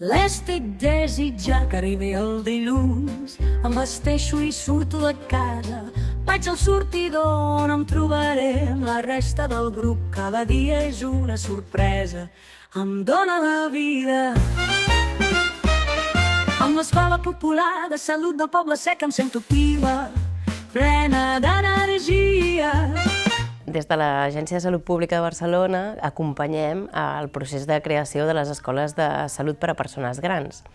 L'estic desitjant que arribi el dilluns. Em vesteixo i surto de casa. Vaig al sortidor on em trobaré amb la resta del grup. Cada dia és una sorpresa, em dóna la vida. Amb l'escola popular de salut del Poble Sec em sento viva, plena d'energia. Des de l'Agència de Salut Pública de Barcelona acompanyem el procés de creació de les escoles de salut per a persones grans.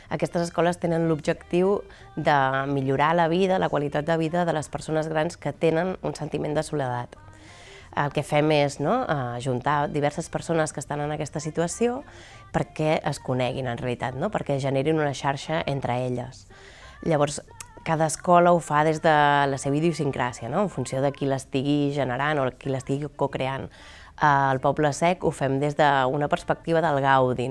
Aquestes escoles tenen l'objectiu de millorar la vida, la qualitat de vida de les persones grans que tenen un sentiment de soledat. El que fem és ajuntar diverses persones que estan en aquesta situació perquè es coneguin en realitat, perquè generin una xarxa entre elles. Llavors, cada escola ho fa des de la seva idiosincràsia, en funció de qui l'estigui generant o qui l'estigui co-creant. Al Poble Sec ho fem des d'una perspectiva del gaudi,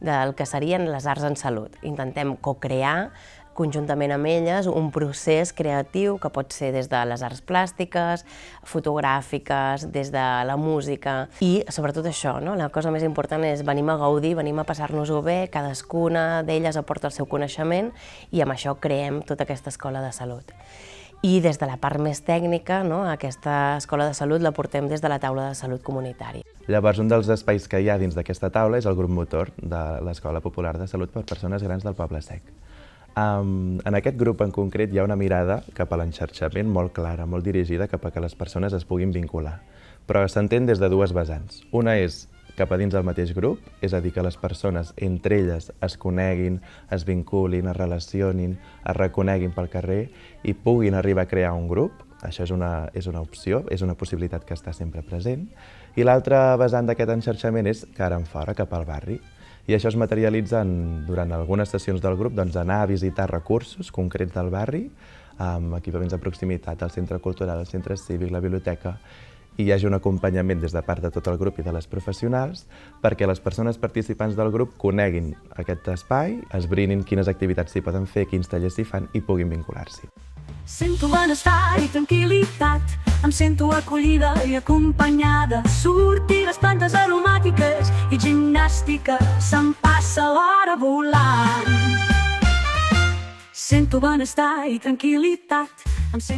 del que serien les arts en salut. Intentem co-crear conjuntament amb elles un procés creatiu que pot ser des de les arts plàstiques, fotogràfiques, des de la música i sobretot això, la cosa més important és venim a gaudir, venim a passar-nos-ho bé, cadascuna d'elles aporta el seu coneixement i amb això creem tota aquesta escola de salut. I des de la part més tècnica, aquesta escola de salut la portem des de la taula de salut comunitària. Llavors, un dels espais que hi ha dins d'aquesta taula és el grup motor de l'Escola Popular de Salut per Persones Grans del Poble Sec. En aquest grup en concret hi ha una mirada cap a l'enxarxament molt clara, molt dirigida cap a que les persones es puguin vincular. Però s'entén des de dues vessants. Una és cap a dins del mateix grup, és a dir, que les persones entre elles es coneguin, es vinculin, es relacionin, es reconeguin pel carrer i puguin arribar a crear un grup. Això és una opció, és una possibilitat que està sempre present. I l'altra vessant d'aquest enxarxament és cara enfora, cap al barri. I això es materialitza durant algunes sessions del grup anar a visitar recursos concrets del barri, amb equipaments de proximitat, el centre cultural, el centre cívic, la biblioteca, i hi hagi un acompanyament des de part de tot el grup i de les professionals perquè les persones participants del grup coneguin aquest espai, esbrinin quines activitats s'hi poden fer, quins tallers s'hi fan i puguin vincular-s'hi. Sento benestar i tranquil·litat, em sento acollida i acompanyada. Sortides, plantes aromàtiques i gimnàstica, se'm passa l'hora volant. Sento benestar i tranquil·litat.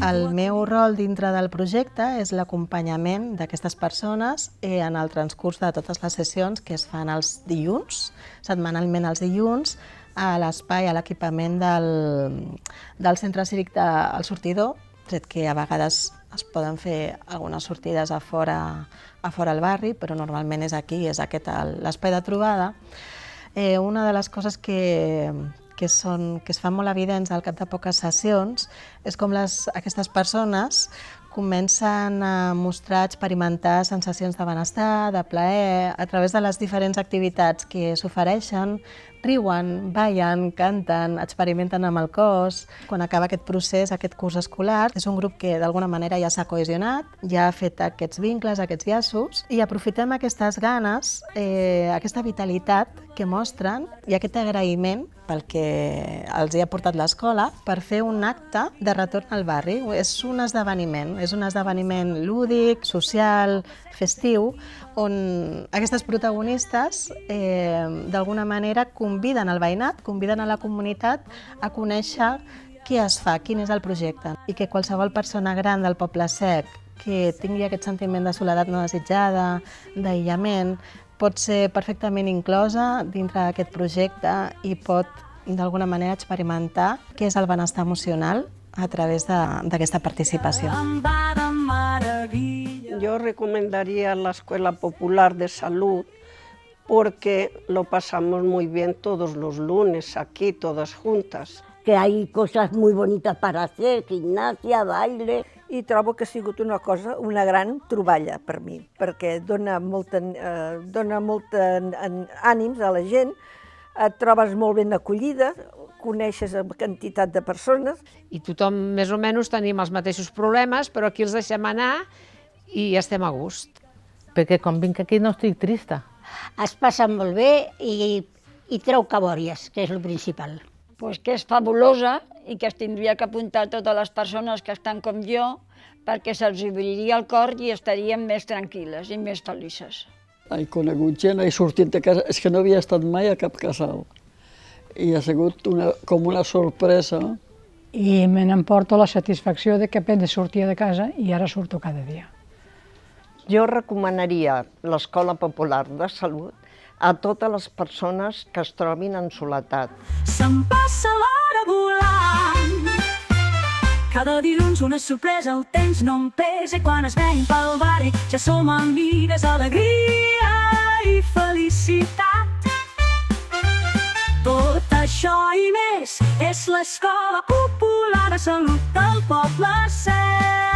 El meu rol dintre del projecte és l'acompanyament d'aquestes persones en el transcurs de totes les sessions que es fan els dilluns, setmanalment els dilluns, a l'espai, a l'equipament del centre cívic del Sortidor, tret que a vegades es poden fer algunes sortides a fora al barri, però normalment és aquí, és aquest l'espai de trobada. Una de les coses que es fan molt evidents al cap de poques sessions és com aquestes persones comencen a mostrar, experimentar sensacions de benestar, de plaer, a través de les diferents activitats que s'ofereixen, riuen, ballen, canten, experimenten amb el cos. Quan acaba aquest procés, aquest curs escolar, és un grup que d'alguna manera ja s'ha cohesionat, ja ha fet aquests vincles, aquests llaços, i aprofitem aquestes ganes, aquesta vitalitat que mostren i aquest agraïment pel que els hi ha portat l'escola per fer un acte de retorn al barri. És un esdeveniment lúdic, social, festiu, on aquestes protagonistes d'alguna manera conviden el veïnat, conviden a la comunitat a conèixer què es fa, quin és el projecte, i que qualsevol persona gran del Poble Sec que tingui aquest sentiment de soledat no desitjada, d'aïllament, pot ser perfectament inclosa dintre d'aquest projecte i pot d'alguna manera experimentar què és el benestar emocional a través d'aquesta participació. Yo recomendaría la Escuela Popular de Salud porque lo pasamos muy bien todos los lunes aquí, todas juntas. Que hay cosas muy bonitas para hacer, gimnasia, baile. I trobo que ha sigut una gran troballa per mi, perquè dona molt ànims a la gent, et trobes molt ben acollida, coneixes amb quantitat de persones. I tothom més o menys tenim els mateixos problemes, però aquí els deixem anar i estem a gust. Perquè quan vinc aquí no estic trista. Es passa molt bé i treu cabòries, que és el principal. Pues que és fabulosa i que es tindria que apuntar totes les persones que estan com jo perquè se'ls obriria el cor i estarien més tranquil·les i més felices. He conegut gent, he sortit de casa, és que no havia estat mai a cap casal. i ha sigut com una sorpresa. I me n'emporto la satisfacció de que apenas sortia de casa i ara surto cada dia. Jo recomanaria l'Escola Popular de Salut a totes les persones que es trobin en soledat. Se'm passa l'hora volant. Cada dilluns una sorpresa, el temps no em pesa i quan es veiem pel barri ja som amigues, alegria i felicitat. Tot això i més és l'Escola Popular de Salut del Poble Sec.